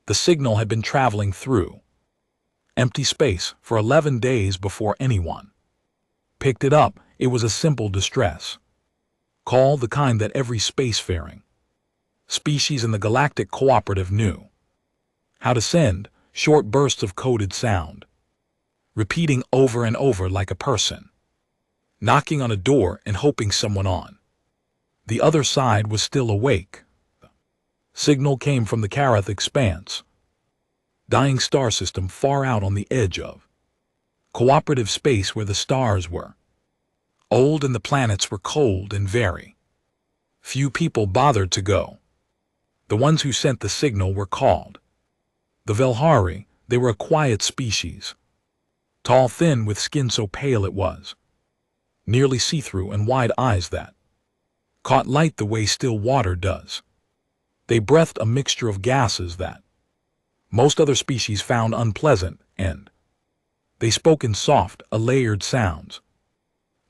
The signal had been traveling through empty space for 11 days before anyone picked it up. It was a simple distress call, the kind that every spacefaring species in the galactic cooperative knew how to send. Short bursts of coded sound, repeating over and over like a person knocking on a door and hoping someone on the other side was still awake. The signal came from the Karath expanse, dying star system far out on the edge of cooperative space where the stars were old and the planets were cold and very few people bothered to go. The ones who sent the signal were called the Velhari. They were a quiet species, tall, thin, with skin so pale it was nearly see-through, and wide eyes that caught light the way still water does. They breathed a mixture of gases that most other species found unpleasant, and they spoke in soft, layered sounds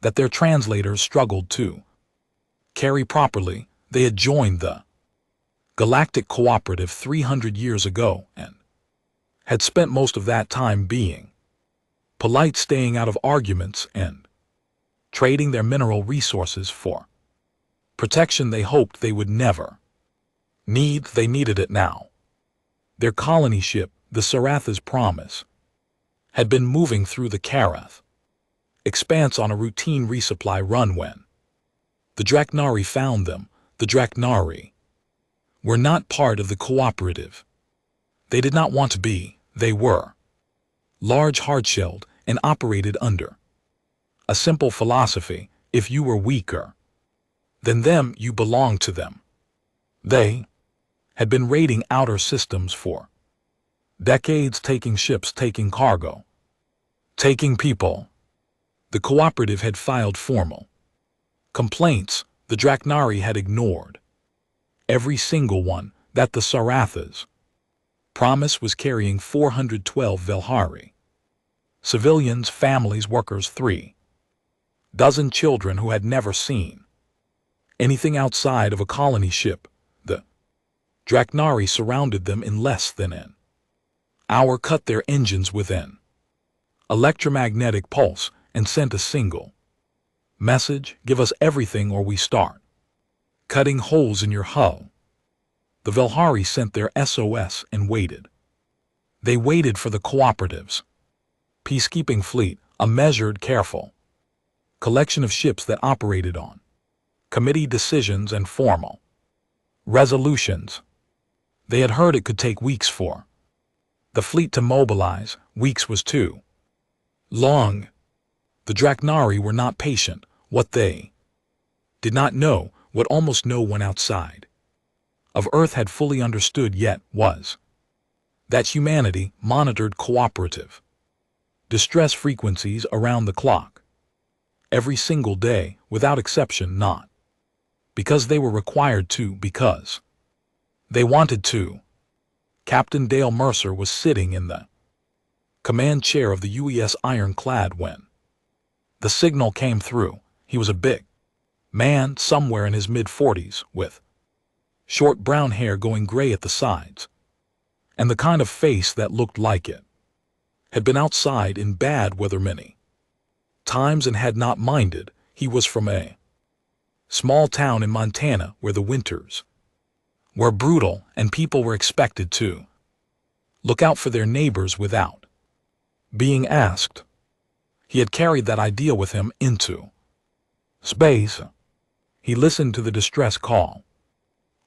that their translators struggled to carry properly. They had joined the Galactic Cooperative 300 years ago and had spent most of that time being polite, staying out of arguments and trading their mineral resources for protection they hoped they would never need. They needed it now. Their colony ship, the Saratha's Promise, had been moving through the Karath expanse on a routine resupply run when the Draknari found them. The Draknari were not part of the cooperative. They did not want to be. They were large, hard-shelled, and operated under a simple philosophy: if you were weaker than them, you belonged to them. They had been raiding outer systems for decades, taking ships, taking cargo, taking people. The cooperative had filed formal complaints. The Draknari had ignored every single one. That the Saratha's Promise was carrying 412 Velhari civilians, families, workers, 3 dozen children who had never seen anything outside of a colony ship. The Draknari surrounded them in less than an hour, cut their engines with an electromagnetic pulse, and sent a single message: give us everything or we start cutting holes in your hull. The Velhari sent their SOS and waited. They waited for the cooperative's peacekeeping fleet, a measured, careful collection of ships that operated on committee decisions and formal resolutions. They had heard it could take weeks for the fleet to mobilize. Weeks was too long. The Draknari were not patient. What they did not know, what almost no one outside of Earth had fully understood yet, was that humanity monitored cooperative distress frequencies around the clock, every single day, without exception, not because they were required to, because they wanted to. Captain Dale Mercer was sitting in the command chair of the UES Ironclad when the signal came through. He was a big man, somewhere in his mid-40s, with short brown hair going gray at the sides, and the kind of face that looked like it had been outside in bad weather many times and had not minded. He was from a small town in Montana where the winters were brutal and people were expected to look out for their neighbors without being asked. He had carried that idea with him into space. He listened to the distress call.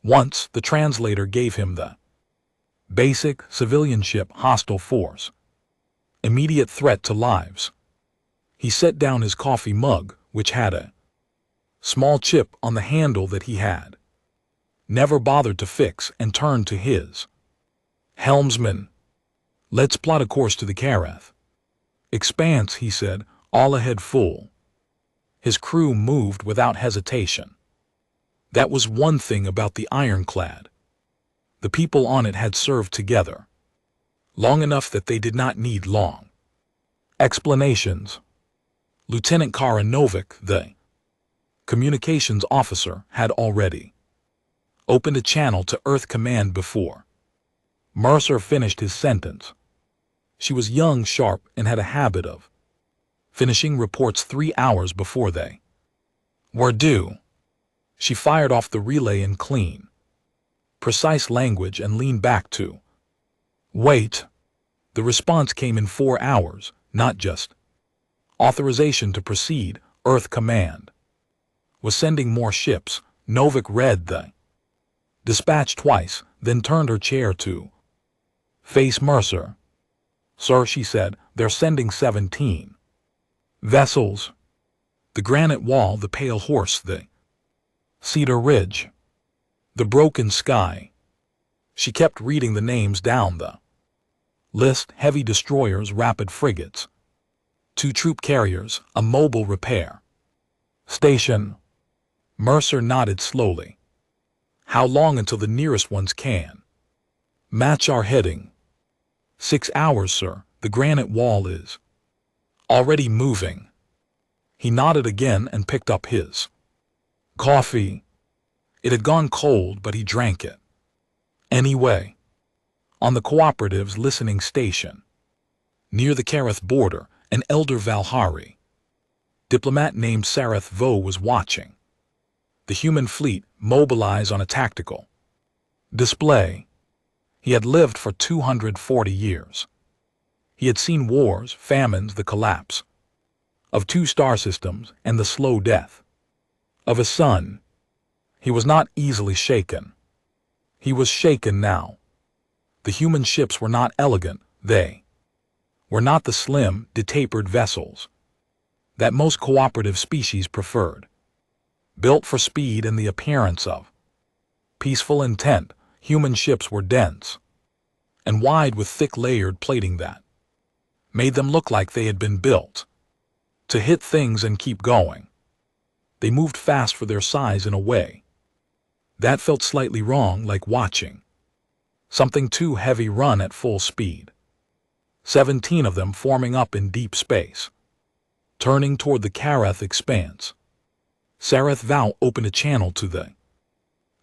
Once, the translator gave him the basic civilian ship, hostile force, immediate threat to lives. He set down his coffee mug, which had a small chip on the handle that he had never bothered to fix, and turned to his helmsman. Let's plot a course to the Karath expanse, he said, all ahead full. His crew moved without hesitation. That was one thing about the Ironclad. The people on it had served together long enough that they did not need long explanations. Lieutenant Kara Novik, the communications officer, had already opened a channel to Earth Command before Mercer finished his sentence. She was young, sharp, and had a habit of finishing reports 3 hours before they were due. She fired off the relay in clean, precise language and leaned back to wait. The response came in 4 hours, not just authorization to proceed. Earth Command was sending more ships. Novik read the dispatch twice, then turned her chair to face Mercer. Sir, she said, they're sending 17 vessels. The granite wall, the pale horse, the cedar ridge, the broken sky. She kept reading the names down the list: heavy destroyers, rapid frigates, 2 troop carriers, a mobile repair station. Mercer nodded slowly. How long until the nearest ones can match our heading? 6 hours, sir. The granite wall is already moving. He nodded again and picked up his coffee. It had gone cold, but he drank it anyway. On the Cooperative's listening station, near the Kareth border, an elder Valhari diplomat named Sareth Vo was watching the human fleet mobilize on a tactical display. He had lived for 240 years. He had seen wars, famines, the collapse of 2 star systems, and the slow death of a son. He was not easily shaken. He was shaken now. The human ships were not elegant. They were not the slim, detapered vessels that most cooperative species preferred. Built for speed and the appearance of peaceful intent, human ships were dense and wide with thick layered plating that made them look like they had been built to hit things and keep going. They moved fast for their size in a way that felt slightly wrong, like watching something too heavy run at full speed. 17 of them forming up in deep space, turning toward the Kareth expanse. Sareth Vo opened a channel to the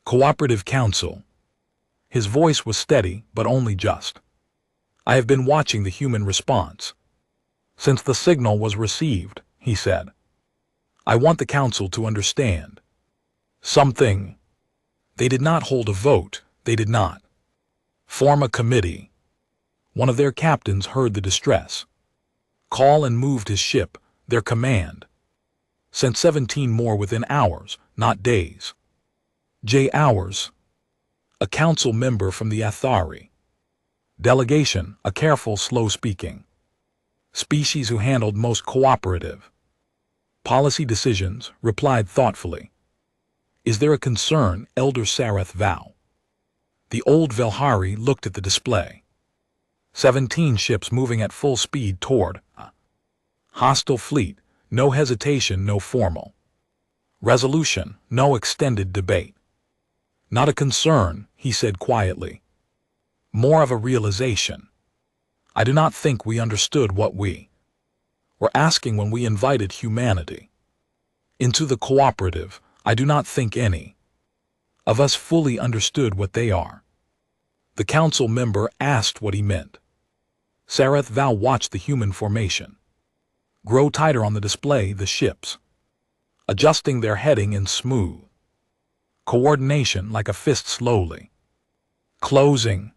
Cooperative Council. His voice was steady, but only just. I have been watching the human response since the signal was received, he said. I want the Council to understand something. They did not hold a vote. They did not form a committee. One of their captains heard the distress call and moved his ship. Their command sent 17 more within hours, not days. Hours. A council member from the Athari delegation, a careful, slow-speaking species who handled most cooperative policy decisions, replied thoughtfully. Is there a concern, Elder Sareth Vo? The old Velhari looked at the display. 17 ships moving at full speed toward a hostile fleet. No hesitation, no formal resolution, no extended debate. Not a concern, he said quietly. More of a realization. I do not think we understood what we were asking when we invited humanity into the cooperative. I do not think any of us fully understood what they are. The council member asked what he meant. Sareth Vo watched the human formation grow tighter on the display, the ships adjusting their heading in smooth coordination, like a fist slowly closing.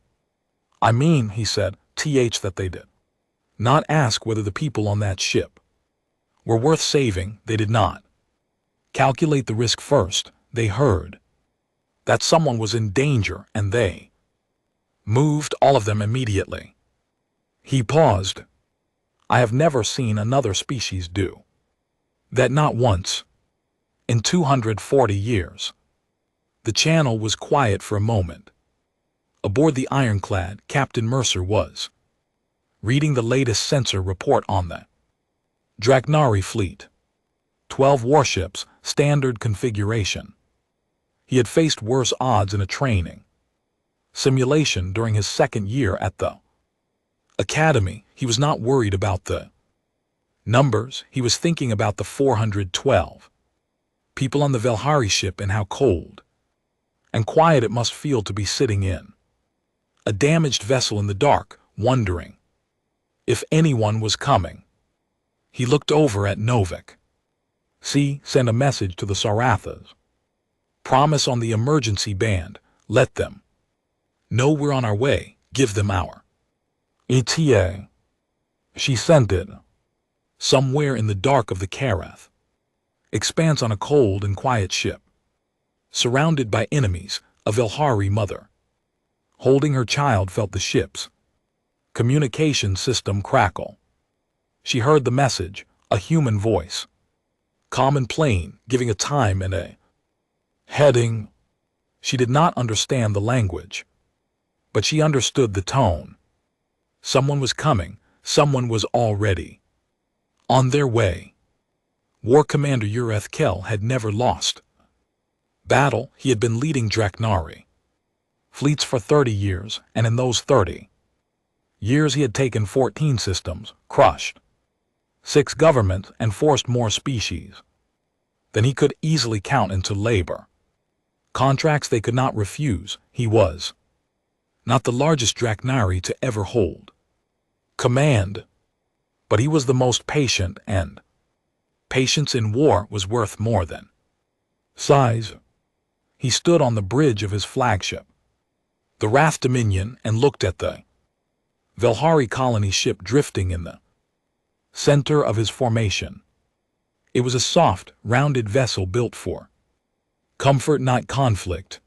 I mean, he said, that they did not ask whether the people on that ship were worth saving. They did not calculate the risk first. They heard that someone was in danger, and they moved, all of them, immediately. He paused. I have never seen another species do that, not once in 240 years. The channel was quiet for a moment. Aboard the ironclad, Captain Mercer was reading the latest sensor report on the Draknari fleet. 12 warships, standard configuration. He had faced worse odds in a training simulation during his second year at the academy. He was not worried about the numbers. He was thinking about the 412 people on the Velhari ship and how cold and quiet it must feel to be sitting in a damaged vessel in the dark, wondering if anyone was coming. He looked over at Novik. "See, send a message to the Sarathas. Promise on the emergency band, let them know we're on our way, give them our ETA." She sent it. Somewhere in the dark of the Karath expanse on a cold and quiet ship, surrounded by enemies, a Velhari mother holding her child felt the ship's communication system crackle. She heard the message, a human voice, calm and plain, giving a time and a heading. She did not understand the language, but she understood the tone. Someone was coming, someone was already on their way. War Commander Ureth Kel had never lost battle. He had been leading Draknari fleets for 30 years, and in those 30 years he had taken 14 systems, crushed 6 governments, and forced more species than he could easily count into labor contracts they could not refuse. He was not the largest Draknari to ever hold command, but he was the most patient, and patience in war was worth more than size. He stood on the bridge of his flagship, the Wrath Dominion, and looked at the Velhari colony ship drifting in the center of his formation. It was a soft, rounded vessel built for comfort, not conflict.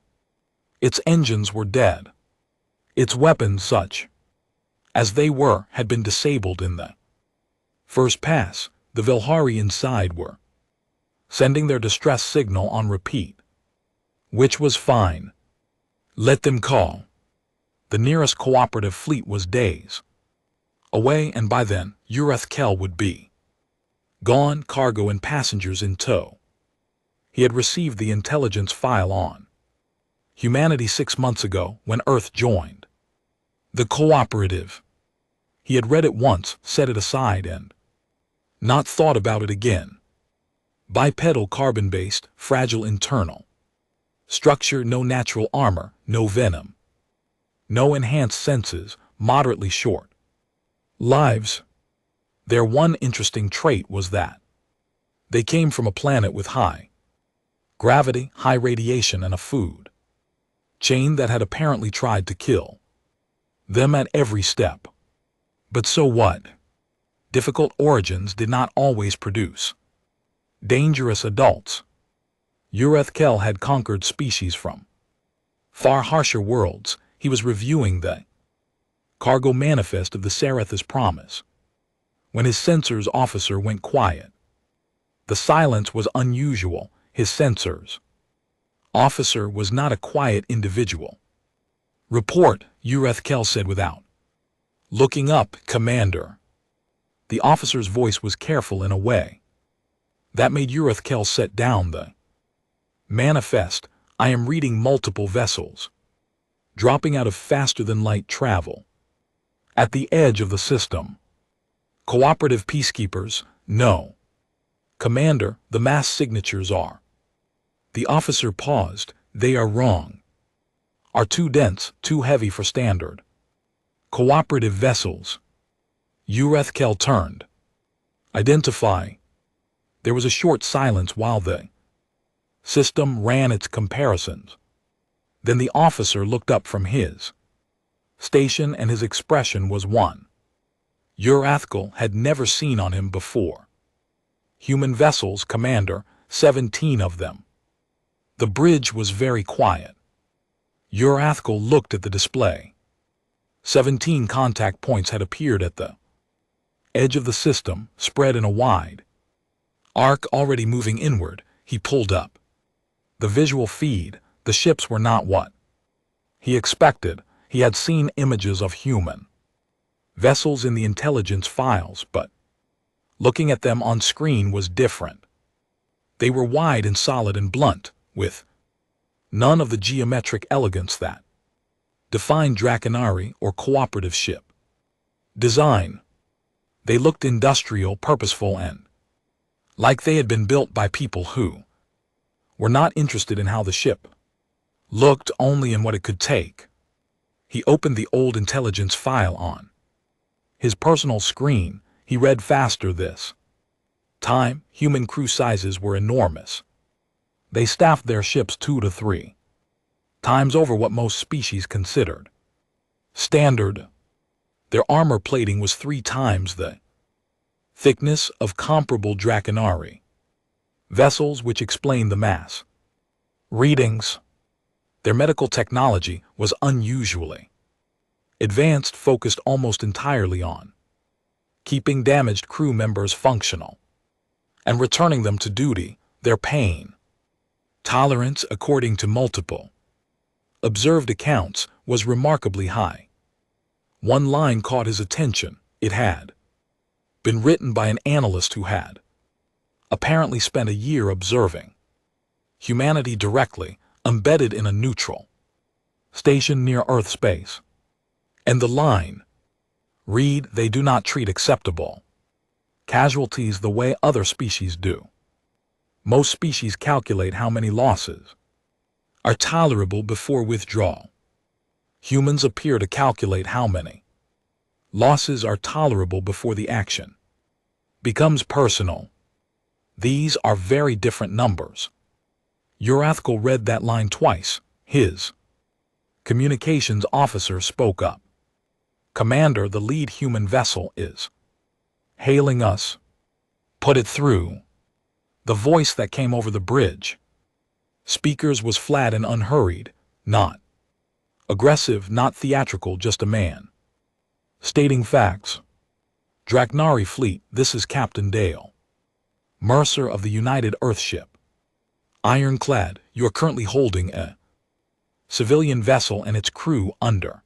Its engines were dead. Its weapons, such as they were, had been disabled in the first pass. The Velhari inside were sending their distress signal on repeat, which was fine. Let them call. The nearest cooperative fleet was days away, and by then Ureth Kel would be gone, cargo and passengers in tow. He had received the intelligence file on humanity 6 months ago when Earth joined the cooperative. He had read it once, set it aside, and not thought about it again. Bipedal, carbon-based, fragile internal structure, no natural armor, no venom, no enhanced senses, moderately short lives. Their one interesting trait was that they came from a planet with high gravity, high radiation, and a food chain that had apparently tried to kill them at every step. But so what? Difficult origins did not always produce dangerous adults. Ureth Kel had conquered species from far harsher worlds. He was reviewing the cargo manifest of the Sarathas Promise when his sensors officer went quiet. The silence was unusual. His sensors officer was not a quiet individual. "Report," Ureth Kel said without looking up. "Commander." The officer's voice was careful in a way that made Ureth Kel set down the manifest. "I am reading multiple vessels dropping out of faster-than-light travel at the edge of the system. Cooperative peacekeepers, no. Commander, the mass signatures are..." The officer paused. "They are wrong. Are too dense, too heavy for standard cooperative vessels." Ureth Kel turned. "Identify." There was a short silence while the system ran its comparisons. Then the officer looked up from his station, and his expression was one Ureth Kel had never seen on him before. "Human vessels, Commander, 17 of them." The bridge was very quiet. Ureth Kel looked at the display. 17 contact points had appeared at the edge of the system, spread in a wide arc already moving inward. He pulled up the visual feed. The ships were not what he expected. He had seen images of human vessels in the intelligence files, but looking at them on screen was different. They were wide and solid and blunt, with none of the geometric elegance that defined Draknari or cooperative ship design. They looked industrial, purposeful, and like they had been built by people who were not interested in how the ship looked, only in what it could take. He opened the old intelligence file on his personal screen. He read faster this time. Human crew sizes were enormous. They staffed their ships 2 to 3 times over what most species considered standard. Their armor plating was 3 times the thickness of comparable Draconari vessels, which explained the mass readings. Their medical technology was unusually advanced, focused almost entirely on keeping damaged crew members functional and returning them to duty. Their pain tolerance, according to multiple observed accounts, was remarkably high. One line caught his attention. It had been written by an analyst who had apparently spent a year observing humanity directly, embedded in a neutral station near Earth space. And the line read, "They do not treat acceptable casualties the way other species do. Most species calculate how many losses are tolerable before withdrawal. Humans appear to calculate how many losses are tolerable before the action becomes personal. These are very different numbers." Urathkal read that line twice. His communications officer spoke up. "Commander, the lead human vessel is hailing us. Put it through." The voice that came over the bridge speakers was flat and unhurried, not aggressive, not theatrical, just a man stating facts. "Draconari fleet, this is Captain Dale Mercer of the United Earthship Ironclad. You are currently holding a civilian vessel and its crew under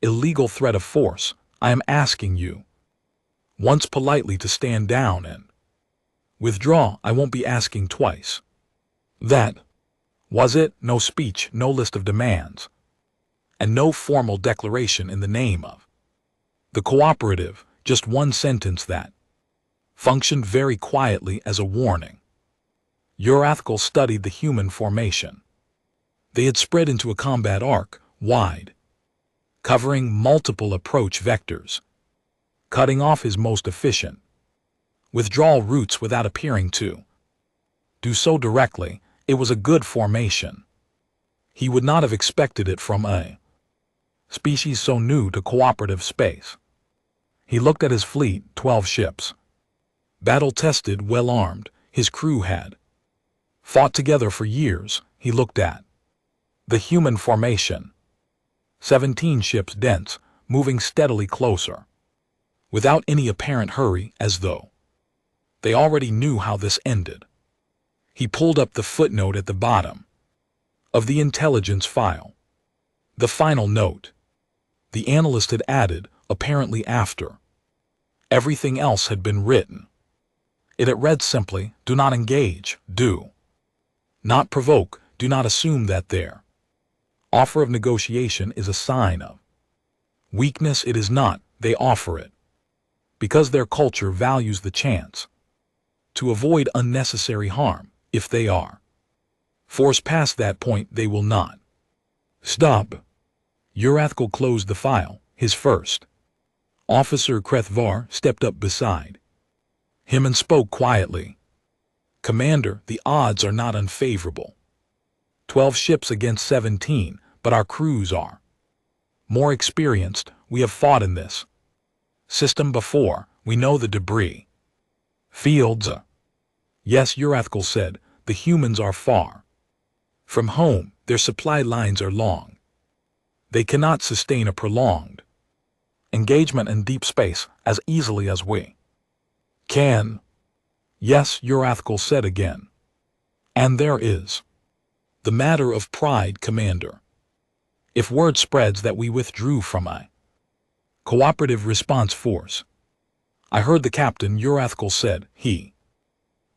illegal threat of force. I am asking you once politely to stand down and withdraw. I won't be asking twice." That was it. No speech, no list of demands, and no formal declaration in the name of the cooperative. Just one sentence that functioned very quietly as a warning. Urathkal studied the human formation. They had spread into a combat arc, wide, covering multiple approach vectors, cutting off his most efficient withdrawal routes without appearing to do so directly. It was a good formation. He would not have expected it from a species so new to cooperative space. He looked at his fleet, 12 ships, battle-tested, well-armed. His crew had fought together for years. He looked at the human formation, 17 ships dense, moving steadily closer, without any apparent hurry, as though they already knew how this ended. He pulled up the footnote at the bottom of the intelligence file. The final note the analyst had added, apparently after everything else had been written. It had read simply, "Do not engage, do not provoke, do not assume that their offer of negotiation is a sign of weakness. It is not. They offer it because their culture values the chance to avoid unnecessary harm. If they are forced past that point, they will not stop." Urathkal closed the file. His first officer, Krethvar, stepped up beside him and spoke quietly. "Commander, the odds are not unfavorable. 12 ships against 17, but our crews are more experienced. We have fought in this system before. We know the debris fields." "Yes," Urathkal said, "the humans are far from home. Their supply lines are long. They cannot sustain a prolonged engagement in deep space as easily as we can." "Yes," Urathkal said again. "And there is the matter of pride, Commander. If word spreads that we withdrew from a cooperative response force." "I heard the captain," Urathkal said. He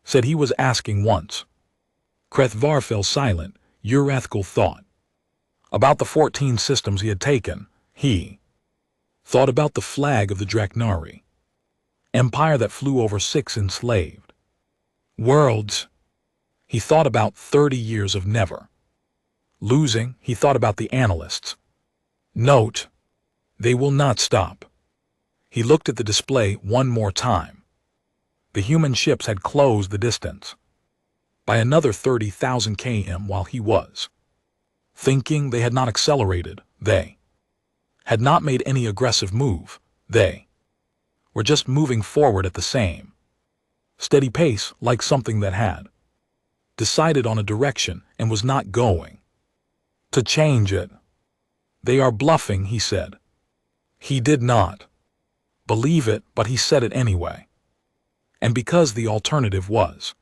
said he was asking once." Krethvar fell silent. Urathkal thought about the 14 systems he had taken. He thought about the flag of the Draconari Empire that flew over 6 enslaved worlds. He thought about 30 years of never losing. He thought about the analysts Note: they will not stop. He looked at the display one more time. The human ships had closed the distance by another 30,000 km while he was thinking. They had not accelerated. They had not made any aggressive move. They were just moving forward at the same steady pace, like something that had decided on a direction and was not going to change it. They are bluffing, he said. He did not believe it, but he said it anyway. And because the alternative was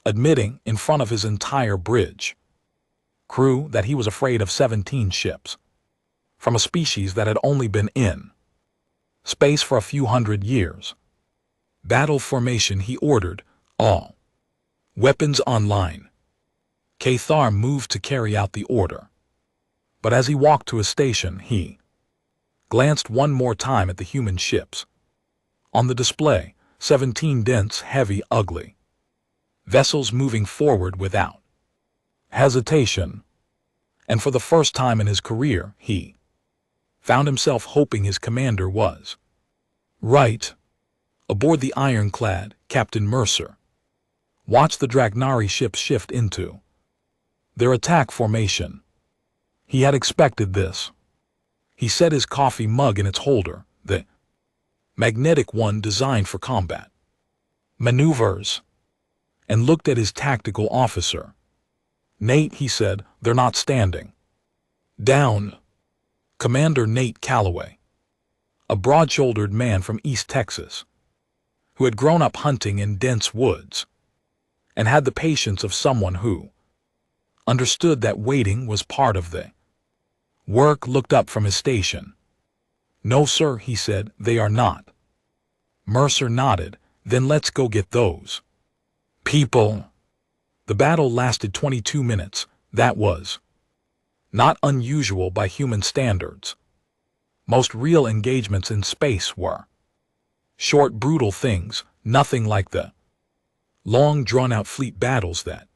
admitting in front of his entire bridge crew that he was afraid of 17 ships from a species that had only been in space for a few hundred years. Battle formation, he ordered. All weapons online. Cathar moved to carry out the order. But as he walked to his station, he glanced one more time at the human ships. On the display, 17 dense, heavy, ugly vessels moving forward without hesitation. And for the first time in his career, he found himself hoping his commander was right. Aboard the ironclad, Captain Mercer watched the Dragnari ships shift into their attack formation. He had expected this. He set his coffee mug in its holder, the magnetic one designed for combat maneuvers, and looked at his tactical officer. Nate, he said, they're not standing down. Commander Nate Calloway, a broad-shouldered man from East Texas, who had grown up hunting in dense woods and had the patience of someone who understood that waiting was part of the work, looked up from his station. No, sir, he said, they are not. Mercer nodded. Then let's go get those people. The battle lasted 22 minutes. That was not unusual by human standards. Most real engagements in space were short, brutal things, nothing like the long, drawn-out fleet battles that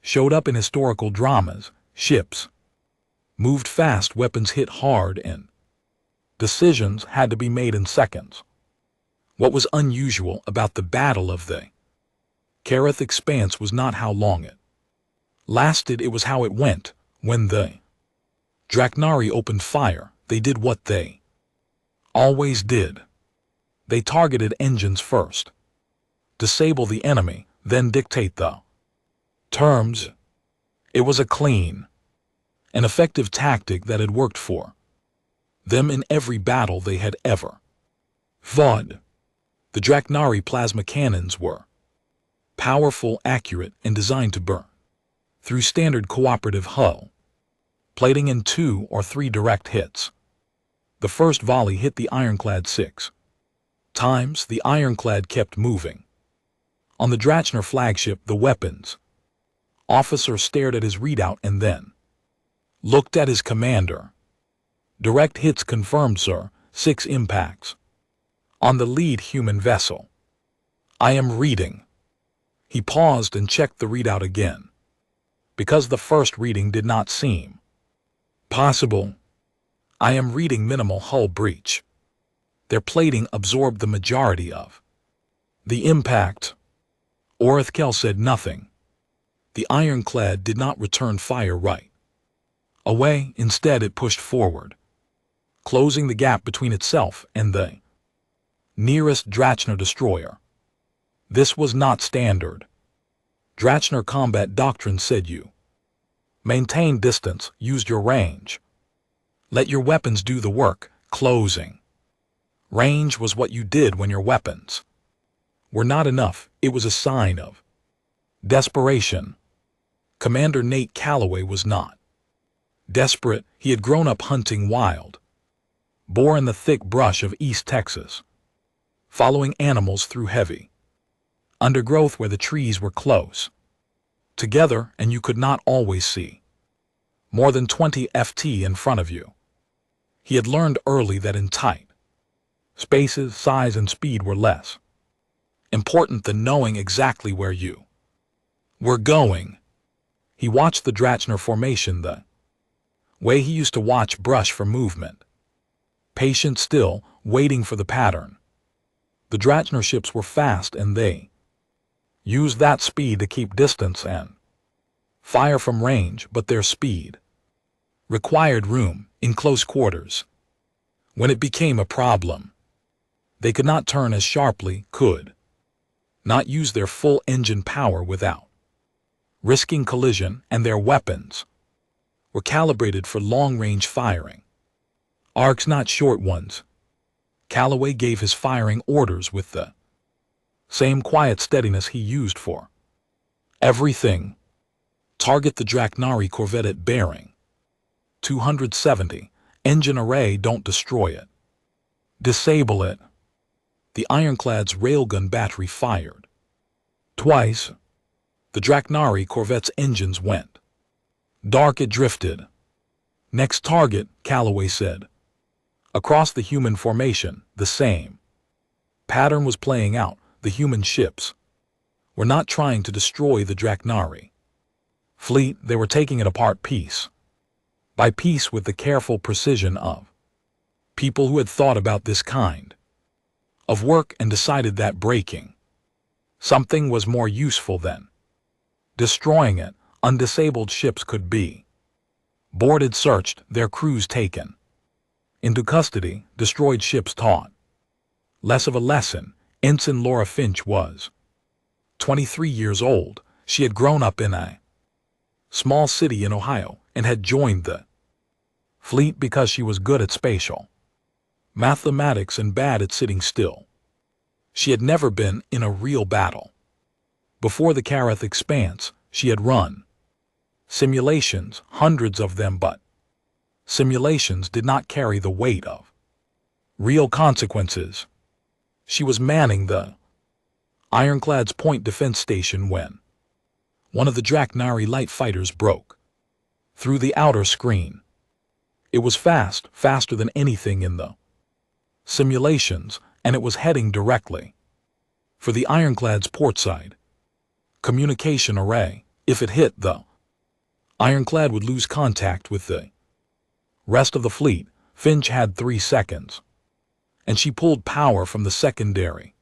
showed up in historical dramas. Ships moved fast, weapons hit hard, and decisions had to be made in seconds. What was unusual about the Battle of the Kareth Expanse was not how long it lasted, it was how it went. When the Dragnari opened fire, they did what they always did. They targeted engines first, disable the enemy, then dictate the terms. It was a clean and effective tactic that had worked for them in every battle they had ever fought. The Dragnari plasma cannons were powerful, accurate, and designed to burn through standard cooperative hull plating in 2 or 3 direct hits. The first volley hit the ironclad 6 times. The ironclad kept moving. On the Drachner flagship, the weapons officer stared at his readout and then looked at his commander. Direct hits confirmed, sir. 6 impacts on the lead human vessel. I am reading. He paused and checked the readout again, because the first reading did not seem possible. I am reading minimal hull breach. Their plating absorbed the majority of the impact. Orithkel said nothing. The ironclad did not return fire right away. Instead, it pushed forward, closing the gap between itself and the nearest Drachner destroyer. This was not standard Drachner combat doctrine, said you maintain distance, used your range. Let your weapons do the work. Closing range was what you did when your weapons were not enough. It was a sign of desperation. Commander Nate Calloway was not desperate. He had grown up hunting wild boar in the thick brush of East Texas, following animals through heavy undergrowth where the trees were close together and you could not always see more than 20 ft in front of you. He had learned early that in tight spaces, size and speed were less important than knowing exactly where you were going. He watched the Drachner formation, the Way he used to watch brush for movement. Patient still, waiting for the pattern. The Dratchner ships were fast and they used that speed to keep distance and fire from range, but their speed required room in close quarters. When it became a problem, they could not turn as sharply, could not use their full engine power without risking collision, and their weapons were calibrated for long-range firing. Arcs, not short ones. Calloway gave his firing orders with the same quiet steadiness he used for everything. Target the Draknari corvette at bearing 270. Engine array, don't destroy it. Disable it. The ironclad's railgun battery fired. Twice. The Draknari corvette's engines went dark. It drifted. Next target, Calloway said. Across the human formation, the same pattern was playing out. The human ships were not trying to destroy the Draknari fleet, they were taking it apart piece by piece with the careful precision of people who had thought about this kind of work and decided that breaking something was more useful than destroying it. Undisabled ships could be boarded, searched, their crews taken into custody. Destroyed ships taught less of a lesson. Ensign Laura Finch was 23 years old. She had grown up in a small city in Ohio and had joined the fleet because she was good at spatial mathematics and bad at sitting still. She had never been in a real battle. Before the Karath Expanse, she had run simulations, hundreds of them, but simulations did not carry the weight of real consequences. She was manning the ironclad's point defense station when one of the Draknari light fighters broke through the outer screen. It was fast, faster than anything in the simulations, and it was heading directly for the ironclad's portside communication array. If it hit, the ironclad would lose contact with the rest of the fleet. Finch had 3 seconds, and she pulled power from the secondary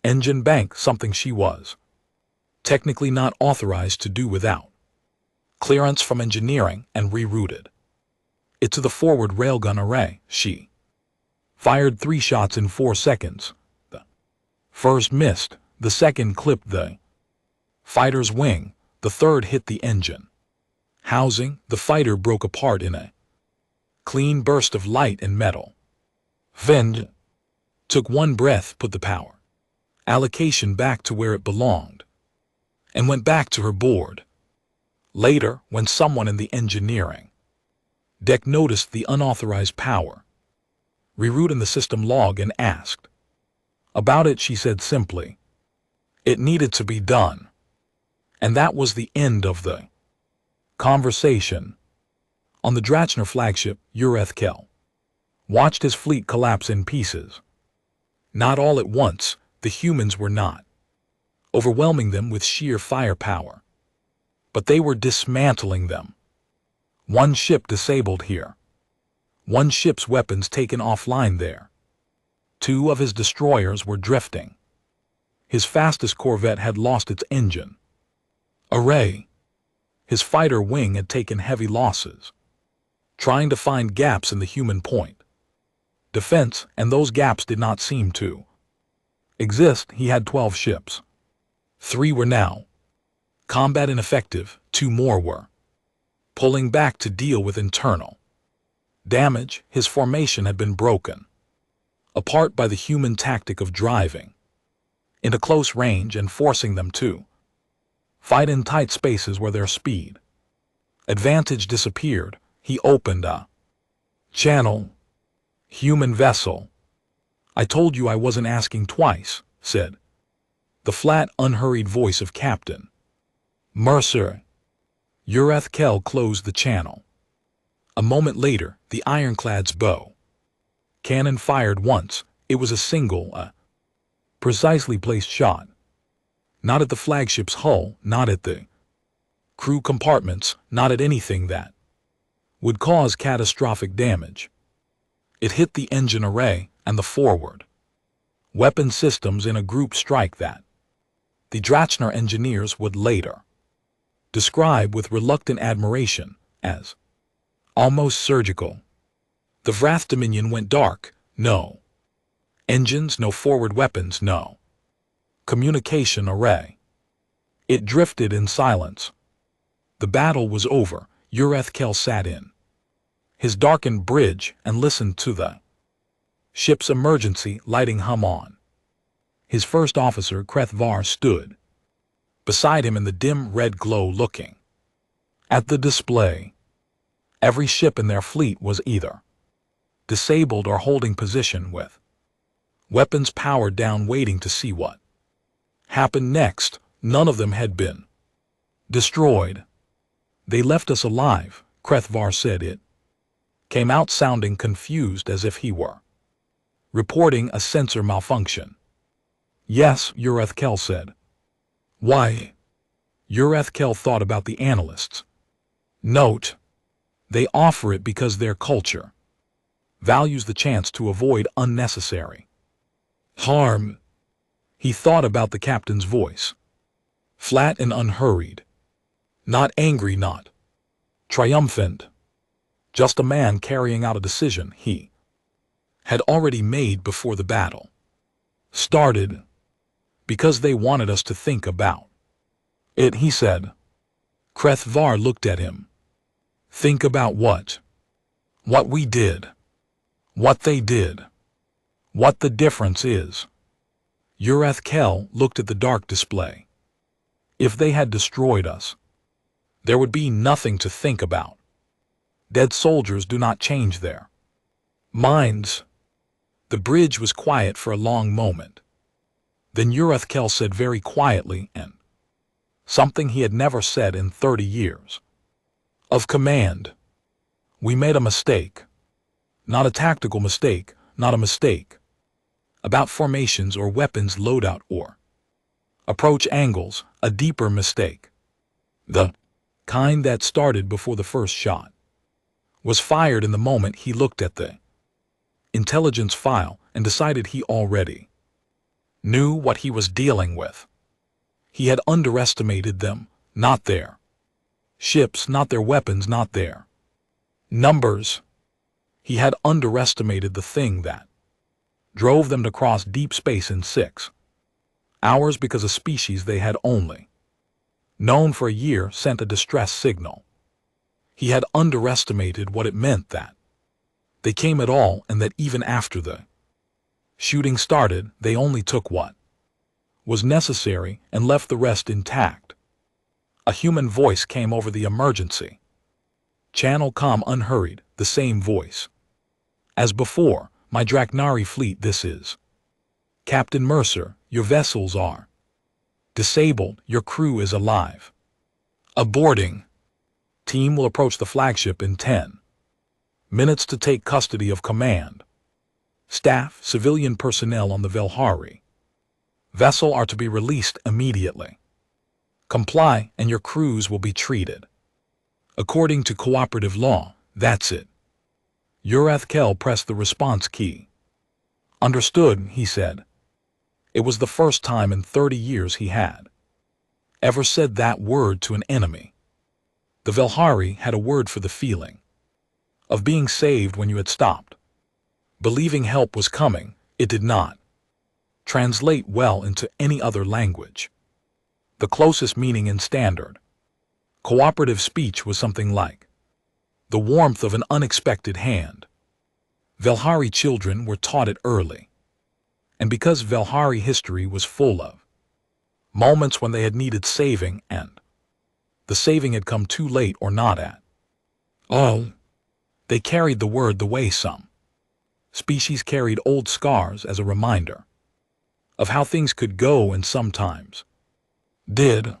engine bank, something she was technically not authorized to do without clearance from engineering, and rerouted it to the forward railgun array. She fired 3 shots in 4 seconds. The first missed, the second clipped the fighter's wing, the third hit the engine housing. The fighter broke apart in a clean burst of light and metal. Finch took one breath, put the power allocation back to where it belonged, and went back to her board. Later, when someone in the engineering deck noticed the unauthorized power reroute in the system log and asked about it, she said simply, it needed to be done. And that was the end of the conversation. On the Dratchner flagship, Ureth Kell watched his fleet collapse in pieces. Not all at once. The humans were not overwhelming them with sheer firepower, but they were dismantling them. One ship disabled here. One ship's weapons taken offline there. 2 of his destroyers were drifting. His fastest corvette had lost its engine array. His fighter wing had taken heavy losses, trying to find gaps in the human point defense, and those gaps did not seem to exist. He had 12 ships. 3 were now combat ineffective. 2 more were pulling back to deal with internal damage. His formation had been broken apart by the human tactic of driving into close range and forcing them to fight in tight spaces where their speed advantage disappeared. He opened a channel. Human vessel. I told you I wasn't asking twice, said the flat, unhurried voice of Captain Mercer. Ureth Kell closed the channel. A moment later, the ironclad's bow cannon fired once. It was a single, precisely placed shot. Not at the flagship's hull, not at the crew compartments, not at anything that would cause catastrophic damage. It hit the engine array and the forward weapon systems in a group strike that the Drachner engineers would later describe with reluctant admiration as almost surgical. The Wrath Dominion went dark. No engines, no forward weapons, no communication array. It drifted in silence. The battle was over. Urethkel sat in his darkened bridge and listened to the ship's emergency lighting hum on. His first officer, Krethvar, stood beside him in the dim red glow looking at the display. Every ship in their fleet was either disabled or holding position with weapons powered down, waiting to see what happened next. None of them had been destroyed. They left us alive, Krethvar said. It came out sounding confused, as if he were reporting a sensor malfunction. Yes, Urethkel said. Why? Urethkel thought about the analysts. Note: they offer it because their culture values the chance to avoid unnecessary harm. He thought about the captain's voice. Flat and unhurried. Not angry, not triumphant. Just a man carrying out a decision he had already made before the battle started. Because they wanted us to think about it, he said. Krethvar looked at him. Think about what? What we did. What they did. What the difference is. Urethkel looked at the dark display. If they had destroyed us, there would be nothing to think about. Dead soldiers do not change their minds. The bridge was quiet for a long moment. Then Urethkel said very quietly, and something he had never said in 30 years of command. We made a mistake. Not a tactical mistake, not a mistake about formations or weapons loadout or approach angles, a deeper mistake. The kind that started before the first shot was fired. In the moment he looked at the intelligence file and decided he already knew what he was dealing with. He had underestimated them, not their ships, not their weapons, not their numbers. He had underestimated the thing that drove them to cross deep space in 6 hours, because a species they had only known for a year sent a distress signal. He had underestimated what it meant that they came at all, and that even after the shooting started, they only took what was necessary and left the rest intact. A human voice came over the emergency channel, calm, unhurried, the same voice as before. My Draknari fleet, this is Captain Mercer. Your vessels are disabled. Your crew is alive. A boarding team will approach the flagship in 10 minutes to take custody of command. Staff, civilian personnel on the Velhari vessel are to be released immediately. Comply and your crews will be treated according to cooperative law. That's it. Urethkel pressed the response key. Understood, he said. It was the first time in 30 years he had ever said that word to an enemy. The Velhari had a word for the feeling of being saved when you had stopped believing help was coming. It did not translate well into any other language. The closest meaning in standard cooperative speech was something like the warmth of an unexpected hand. Velhari children were taught it early, and because Velhari history was full of moments when they had needed saving and the saving had come too late or not at all, they carried the word the way some species carried old scars as a reminder of how things could go and sometimes did.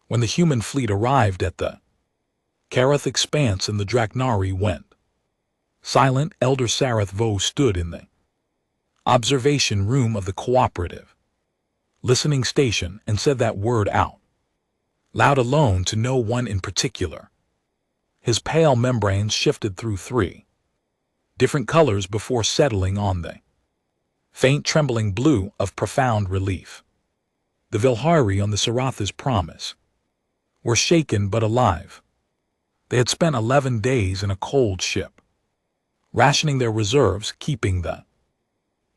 When the human fleet arrived at the Karath expanse and the Draknari went silent, Elder Sarath Vo stood in the observation room of the cooperative listening station and said that word out loud, alone, to no one in particular. His pale membranes shifted through 3 different colors before settling on the faint trembling blue of profound relief. The Vilhari on the Saratha's promise were shaken but alive. They had spent 11 days in a cold ship, rationing their reserves, keeping the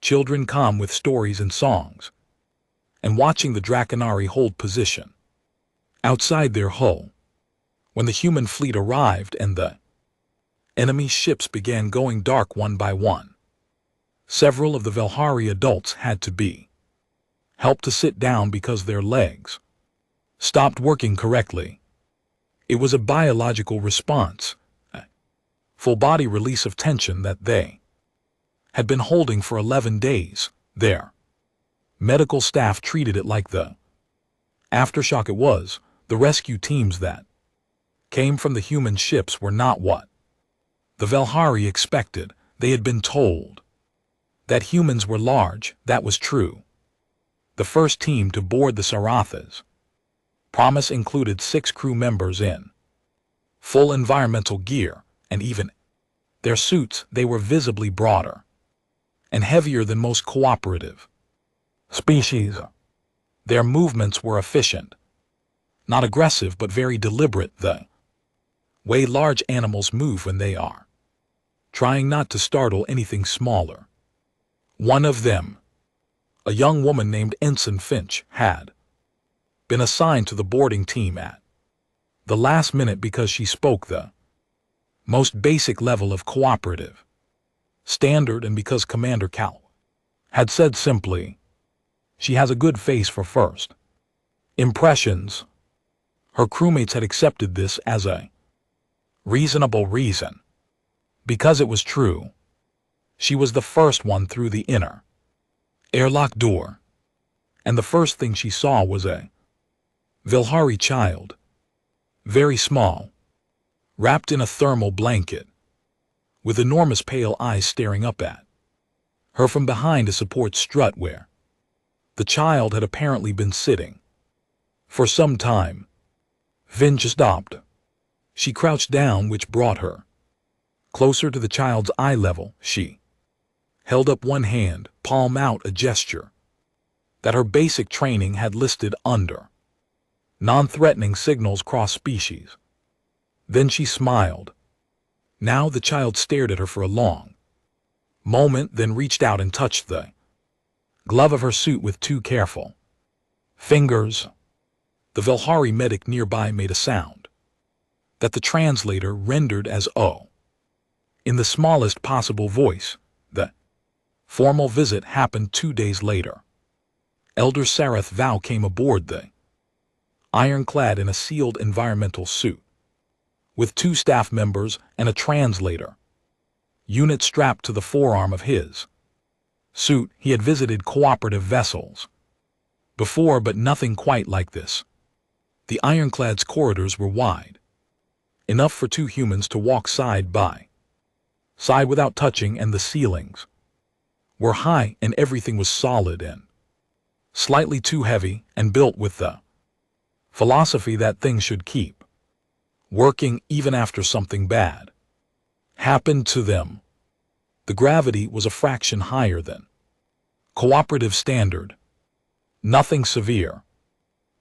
children calm with stories and songs, and watching the Draconari hold position outside their hull. When the human fleet arrived and the enemy ships began going dark one by one, several of the Vilhari adults had to be helped to sit down because their legs stopped working correctly. It was a biological response, a full-body release of tension that they had been holding for 11 days. Their medical staff treated it like the aftershock it was. The rescue teams that came from the human ships were not what the Vilhari expected. They had been told that humans were large. That was true. The first team to board the Saratha's promise included 6 crew members in full environmental gear, and even their suits, they were visibly broader and heavier than most cooperative species. Their movements were efficient, not aggressive but very deliberate, the way large animals move when they are trying not to startle anything smaller. One of them, a young woman named Ensign Finch, had been assigned to the boarding team at the last minute because she spoke the most basic level of cooperative standard, and because Commander Cal had said simply, "She has a good face for first impressions." Her crewmates had accepted this as a reasonable reason, because it was true. She was the first one through the inner airlock door, and the first thing she saw was a Vilhari child, very small, wrapped in a thermal blanket, with enormous pale eyes staring up at her from behind a support strut where the child had apparently been sitting for some time. Finch stopped. She crouched down, which brought her closer to the child's eye level. She held up one hand, palm out, a gesture that her basic training had listed under non-threatening signals cross-species. Then she smiled. Now the child stared at her for a long moment, then reached out and touched the glove of her suit with 2 careful fingers. The Vilhari medic nearby made a sound that the translator rendered as "oh" in the smallest possible voice. The formal visit happened 2 days later. Elder Sarath Vow came aboard the ironclad in a sealed environmental suit, with 2 staff members and a translator unit strapped to the forearm of his suit. He had visited cooperative vessels before, but nothing quite like this. The ironclad's corridors were wide enough for 2 humans to walk side by side without touching, and the ceilings were high, and everything was solid and slightly too heavy, and built with the philosophy that things should keep working even after something bad happened to them. The gravity was a fraction higher than cooperative standard. Nothing severe,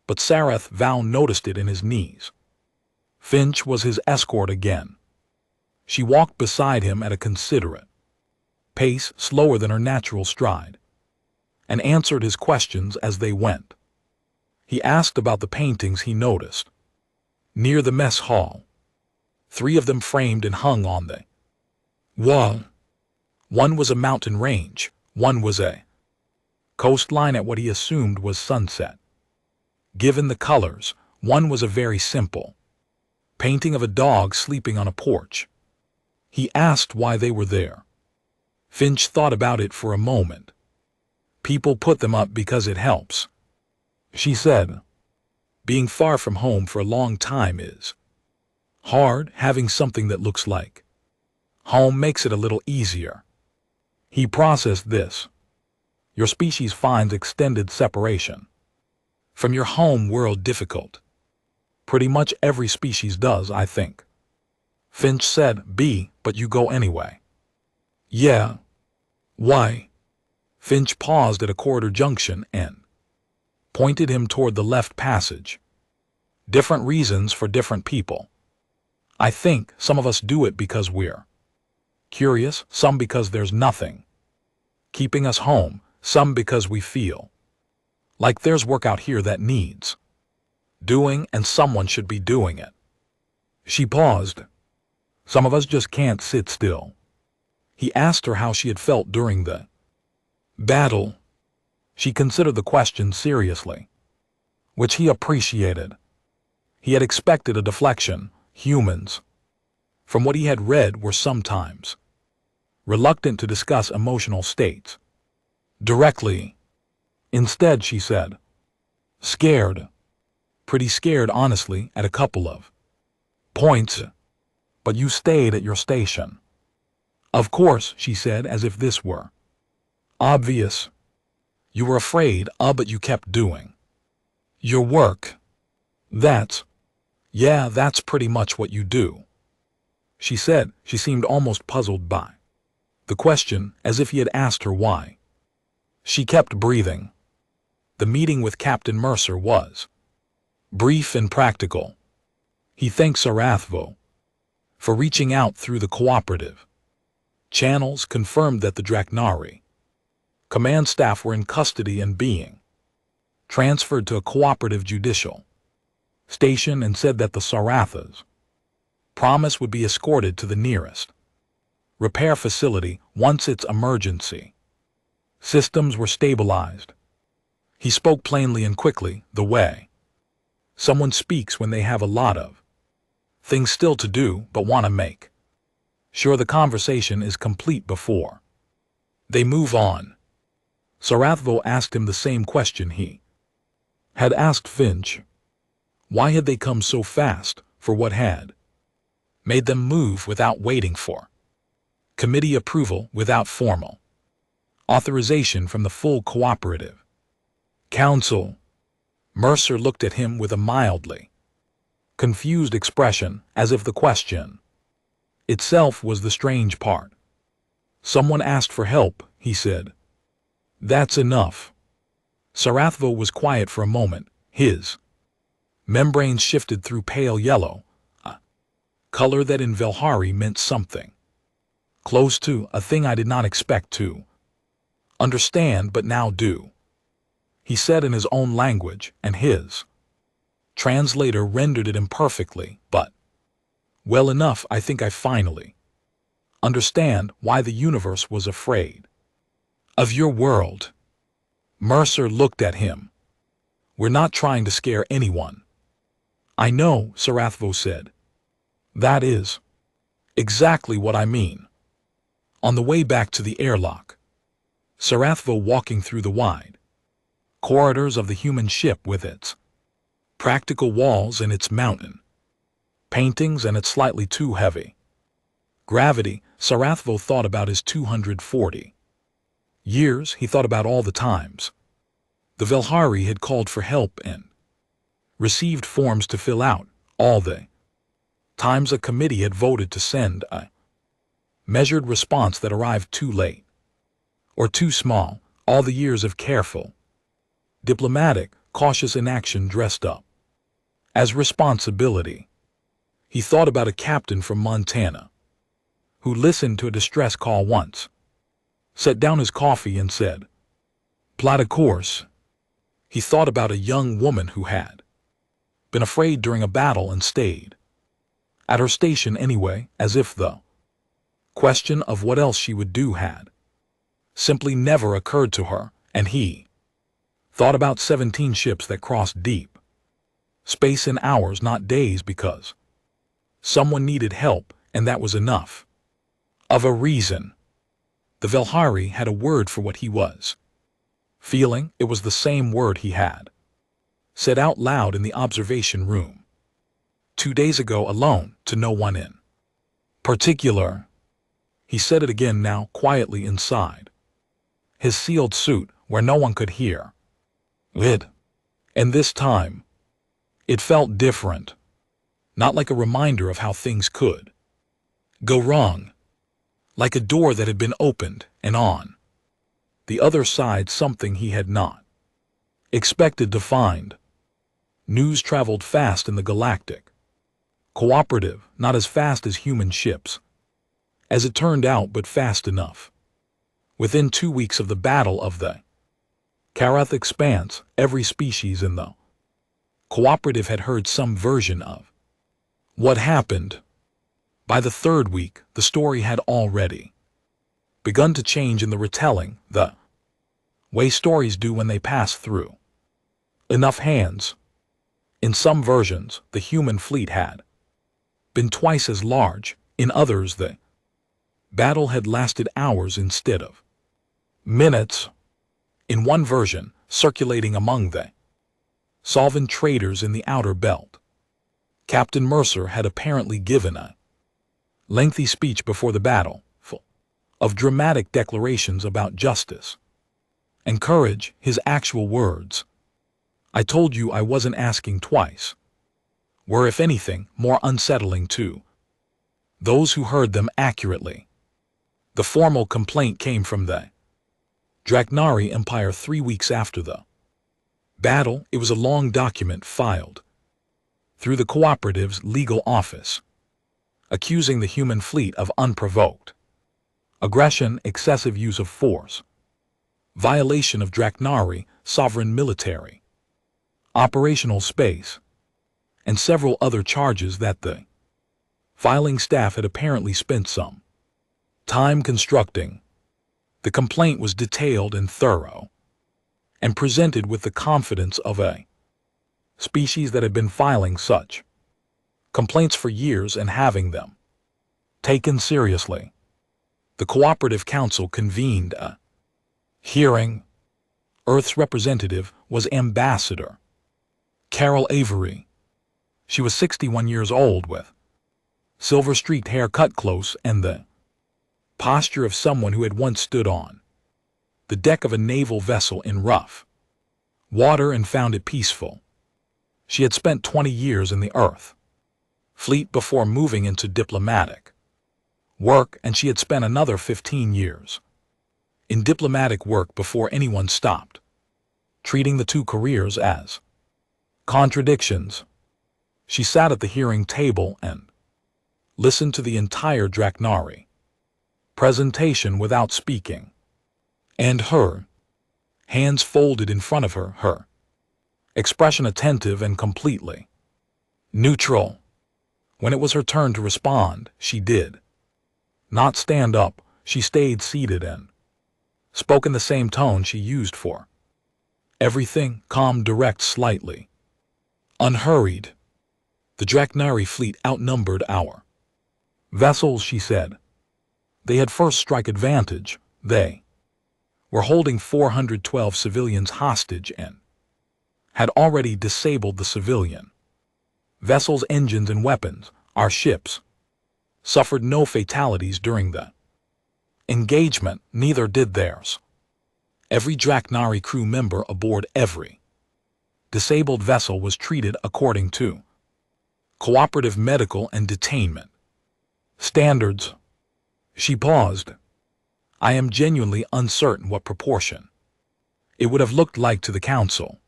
but Sarath Vow noticed it in his knees. Finch was his escort again. She walked beside him at a considerate pace, slower than her natural stride, and answered his questions as they went. He asked about the paintings he noticed near the mess hall, 3 of them framed and hung on the wall. One was a mountain range, one was a coastline at what he assumed was sunset. Given the colors, one was a very simple painting of a dog sleeping on a porch. He asked why they were there. Finch thought about it for a moment. "People put them up because it helps," she said. "Being far from home for a long time is hard. Having something that looks like home makes it a little easier." He processed this. "Your species finds extended separation from your home world difficult. Pretty much every species does, I think." Finch said, but you go anyway. Yeah. Why? Finch paused at a corridor junction and pointed him toward the left passage. Different reasons for different people. I think some of us do it because we're curious, some because there's nothing keeping us home, some because we feel like there's work out here that needs doing and someone should be doing it. She paused. Some of us just can't sit still. He asked her how she had felt during the battle. She considered the question seriously, which he appreciated. He had expected a deflection. Humans, from what he had read, were sometimes reluctant to discuss emotional states directly. Instead, she said, scared. Pretty scared, honestly, at a couple of points. But you stayed at your station. Of course, she said, as if this were obvious. You were afraid, but you kept doing your work. That's pretty much what you do. She said. She seemed almost puzzled by the question, as if he had asked her why. She kept breathing. The meeting with Captain Mercer was brief and practical. He thanked Sarathvo for reaching out through the cooperative channels, confirmed that the Draknari command staff were in custody and being transferred to a cooperative judicial station, and said that the Sarathas promise would be escorted to the nearest repair facility once its emergency systems were stabilized. He spoke plainly and quickly, the way someone speaks when they have a lot of things still to do but want to make sure the conversation is complete before they move on. Sarathvo asked him the same question he had asked Finch. Why had they come so fast? For what had made them move without waiting for committee approval, without formal authorization from the full cooperative council? Mercer looked at him with a mildly confused expression, as if the question itself was the strange part. Someone asked for help, he said. That's enough. Sarathvo was quiet for a moment. His membranes shifted through pale yellow, a color that in Velhari meant something close to a thing I did not expect to understand but now do. He said in his own language, and his translator rendered it imperfectly, but well enough. I think I finally understand why the universe was afraid of your world. Mercer looked at him. We're not trying to scare anyone. I know, Sarathvo said. That is exactly what I mean. On the way back to the airlock, Sarathvo walking through the wide corridors of the human ship with its practical walls and its mountain paintings and its slightly too heavy gravity, Sarathvo thought about his 240 years. He thought about all the times the Velhari had called for help and received forms to fill out, all the times a committee had voted to send a measured response that arrived too late or too small, all the years of careful, diplomatic, cautious inaction dressed up as responsibility. He thought about a captain from Montana who listened to a distress call once, set down his coffee and said, plot a course. He thought about a young woman who had been afraid during a battle and stayed at her station anyway, as if the question of what else she would do had simply never occurred to her. And he thought about 17 ships that crossed deep space in hours, not days, because someone needed help, and that was enough of a reason. The Velhari had a word for what he was feeling. It was the same word he had said out loud in the observation room 2 days ago, alone, to no one in particular. He said it again now, quietly inside his sealed suit, where no one could hear it. And this time, it felt different. Not like a reminder of how things could go wrong, like a door that had been opened, and on the other side something he had not expected to find. News traveled fast in the galactic cooperative, not as fast as human ships, as it turned out, but fast enough. Within 2 weeks of the Battle of the Karath Expanse, every species in the cooperative had heard some version of what happened. By the 3rd week, the story had already begun to change in the retelling, the way stories do when they pass through enough hands. In some versions, the human fleet had been twice as large. In others, the battle had lasted hours instead of minutes. In one version, circulating among the solvent traders in the outer belt, Captain Mercer had apparently given a lengthy speech before the battle, full of dramatic declarations about justice and courage. His actual words, "I told you I wasn't asking twice," were, if anything, more unsettling to those who heard them accurately. The formal complaint came from the Draknari Empire 3 weeks after the battle. It was a long document filed through the cooperative's legal office, accusing the human fleet of unprovoked aggression, excessive use of force, violation of Draknari sovereign military operational space, and several other charges that the filing staff had apparently spent some time constructing. The complaint was detailed and thorough, and presented with the confidence of a species that had been filing such complaints for years and having them taken seriously. The Cooperative Council convened a hearing. Earth's representative was Ambassador Carol Avery. She was 61 years old, with silver-streaked hair cut close and the posture of someone who had once stood on the deck of a naval vessel in rough water and found it peaceful. She had spent 20 years in the Earth fleet before moving into diplomatic work, and she had spent another 15 years in diplomatic work before anyone stopped treating the two careers as contradictions. She sat at the hearing table and listened to the entire Draknari presentation without speaking, and her hands folded in front of her expression attentive and completely neutral. When it was her turn to respond, she did not stand up. She stayed seated and spoke in the same tone she used for everything, calm, direct, slightly unhurried. "The Draknari fleet outnumbered our vessels," she said. "They had first strike advantage. They were holding 412 civilians hostage and had already disabled the civilian vessels' engines and weapons. Our ships suffered no fatalities during the engagement, neither did theirs. Every Draknari crew member aboard every disabled vessel was treated according to cooperative medical and detainment standards." She paused. "I am genuinely uncertain what proportion it would have looked like to the Council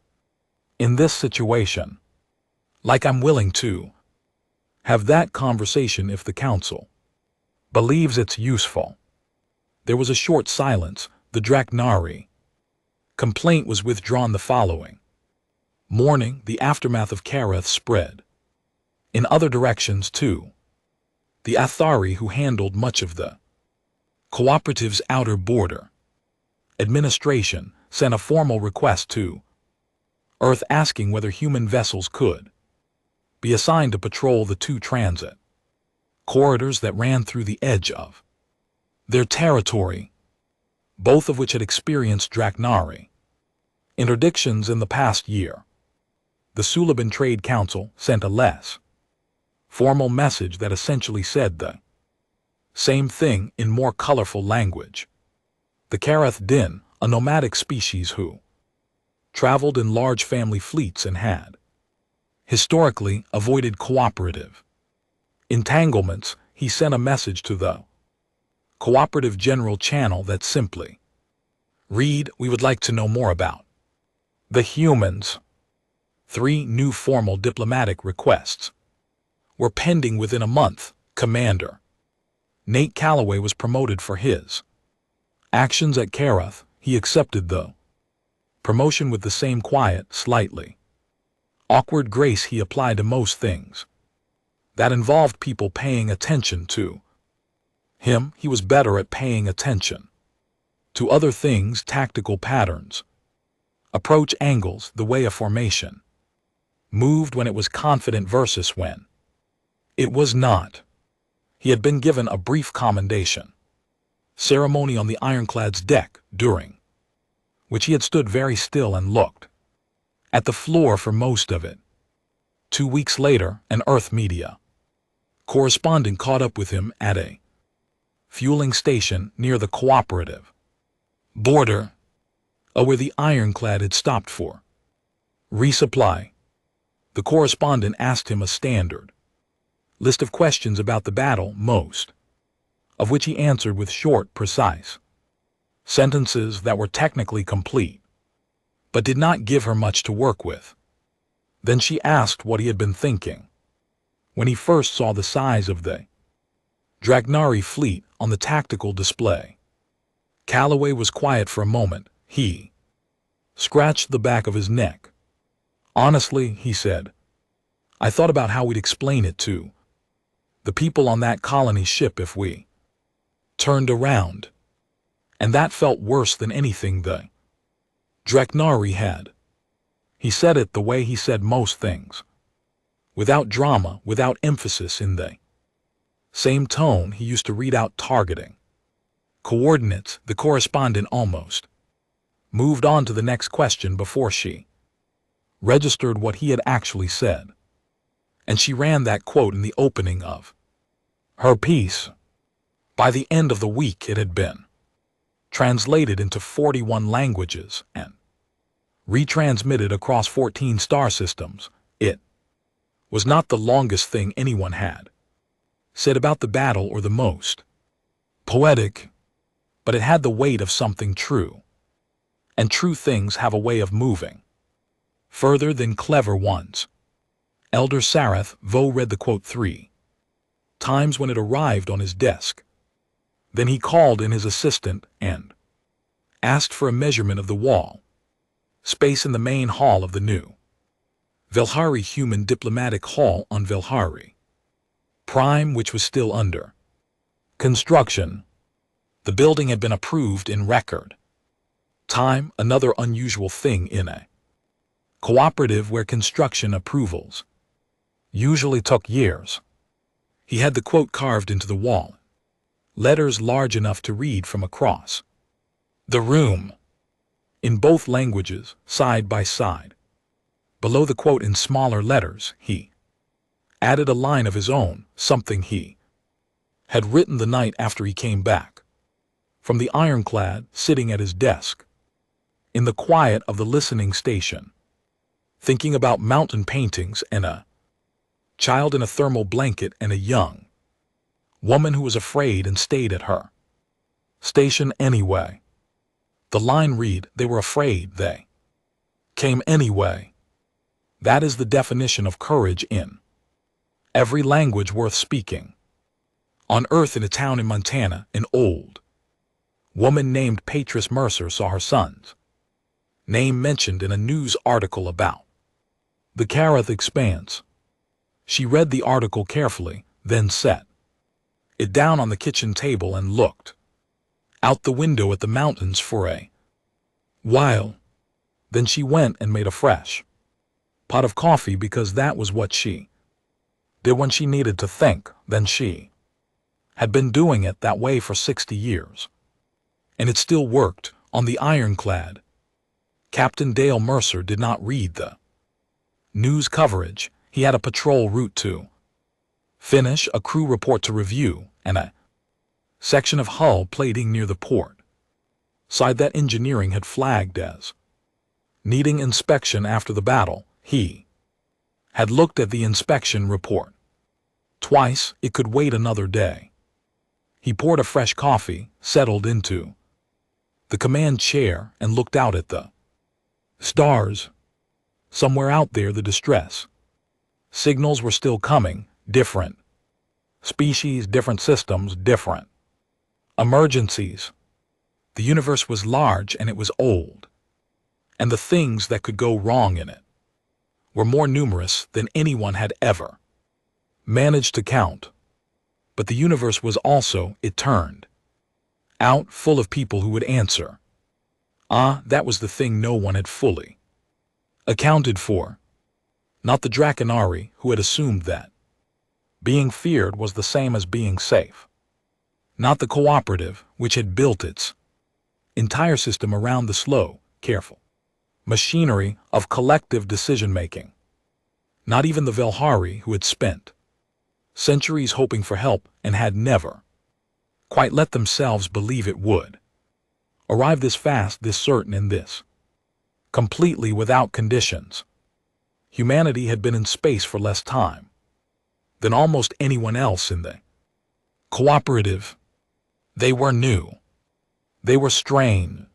in this situation. Like, I'm willing to have that conversation if the Council believes it's useful." There was a short silence. The Draknari complaint was withdrawn the following morning. The aftermath of Karath spread in other directions too. The Athari, who handled much of the cooperative's outer border administration, sent a formal request to Earth asking whether human vessels could be assigned to patrol the 2 transit corridors that ran through the edge of their territory, both of which had experienced Draknari interdictions in the past year. The Suliban Trade Council sent a less formal message that essentially said the same thing in more colorful language. The Karath Din, a nomadic species who traveled in large family fleets and had historically avoided cooperative entanglements, he sent a message to the Cooperative General Channel that simply read, "We would like to know more about the humans." 3 new formal diplomatic requests were pending within a month. Commander Nate Calloway was promoted for his actions at Karath. He accepted the promotion with the same quiet, slightly awkward grace he applied to most things that involved people paying attention to him. He was better at paying attention to other things, tactical patterns, approach angles, the way a formation moved when it was confident versus when it was not. He had been given a brief commendation ceremony on the ironclad's deck, during which he had stood very still and looked at the floor for most of it. 2 weeks later, an Earth media correspondent caught up with him at a fueling station near the cooperative border, where the ironclad had stopped for resupply. The correspondent asked him a standard list of questions about the battle, most of which he answered with short, precise sentences that were technically complete, but did not give her much to work with. Then she asked what he had been thinking when he first saw the size of the Dragnari fleet on the tactical display. Calloway was quiet for a moment. He scratched the back of his neck. "Honestly," he said, "I thought about how we'd explain it to the people on that colony ship if we turned around. And that felt worse than anything the Dragnari had." He said it the way he said most things, without drama, without emphasis, in the same tone he used to read out targeting coordinates. The correspondent almost moved on to the next question before she registered what he had actually said, and she ran that quote in the opening of her piece. By the end of the week it had been translated into 41 languages and retransmitted across 14 star systems. It was not the longest thing anyone had said about the battle or the most poetic, but it had the weight of something true, and true things have a way of moving further than clever ones. Elder Sarath Vo read the quote 3 times when it arrived on his desk. Then he called in his assistant and asked for a measurement of the wall space in the main hall of the new Velhari Human Diplomatic Hall on Velhari Prime, which was still under construction. The building had been approved in record time, another unusual thing in a cooperative where construction approvals usually took years. He had the quote carved into the wall, letters large enough to read from across the room, in both languages, side by side. Below the quote in smaller letters, he added a line of his own, something he had written the night after he came back from the ironclad, sitting at his desk in the quiet of the listening station, thinking about mountain paintings and a child in a thermal blanket and a young woman who was afraid and stayed at her station anyway. The line read, "They were afraid, they came anyway." That is the definition of courage in every language worth speaking. On Earth, in a town in Montana, an old woman named Patris Mercer saw her son's name mentioned in a news article about the Karath expanse. She read the article carefully, then set it down on the kitchen table and looked out the window at the mountains for a while. Then she went and made a fresh pot of coffee because that was what she did when she needed to think. Then she had been doing it that way for 60 years. And it still worked. On the ironclad, Captain Dale Mercer did not read the news coverage. He had a patrol route to finish, a crew report to review, and a section of hull plating near the port side that engineering had flagged as needing inspection after the battle. He had looked at the inspection report Twice, it could wait another day. He poured a fresh coffee, settled into the command chair, and looked out at the stars. Somewhere out there, the distress signals were still coming, different species, different systems, different emergencies. The universe was large and it was old, and the things that could go wrong in it were more numerous than anyone had ever managed to count. But the universe was also, it turned out, full of people who would answer. That was the thing no one had fully accounted for. Not the Draconari, who had assumed that being feared was the same as being safe. Not the cooperative, which had built its entire system around the slow, careful machinery of collective decision-making. Not even the Velhari, who had spent centuries hoping for help and had never quite let themselves believe it would arrive this fast, this certain, and this completely without conditions. Humanity had been in space for less time than almost anyone else in the cooperative. They were new. They were strange.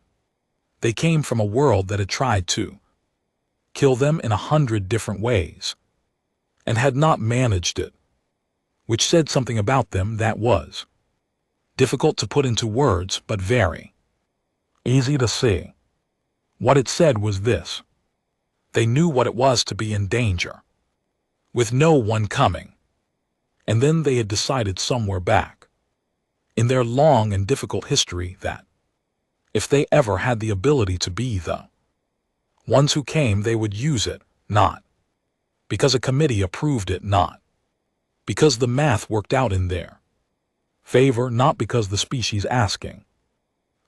They came from a world that had tried to kill them in 100 different ways and had not managed it, which said something about them that was difficult to put into words but very easy to see. What it said was this: they knew what it was to be in danger, with no one coming. And then they had decided somewhere back in their long and difficult history that if they ever had the ability to be the ones who came, they would use it, not because a committee approved it, not because the math worked out in their favor, not because the species asking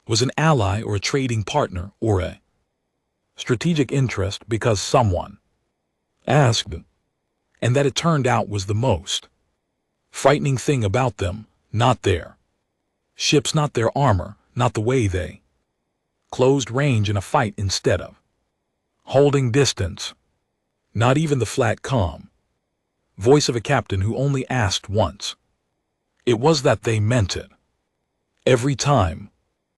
was an ally or a trading partner or a strategic interest, because someone asked, and that it turned out was the most frightening thing about them. Not their ships, not their armor, not the way they closed range in a fight instead of holding distance, not even the flat, calm voice of a captain who only asked once. It was that they meant it every time.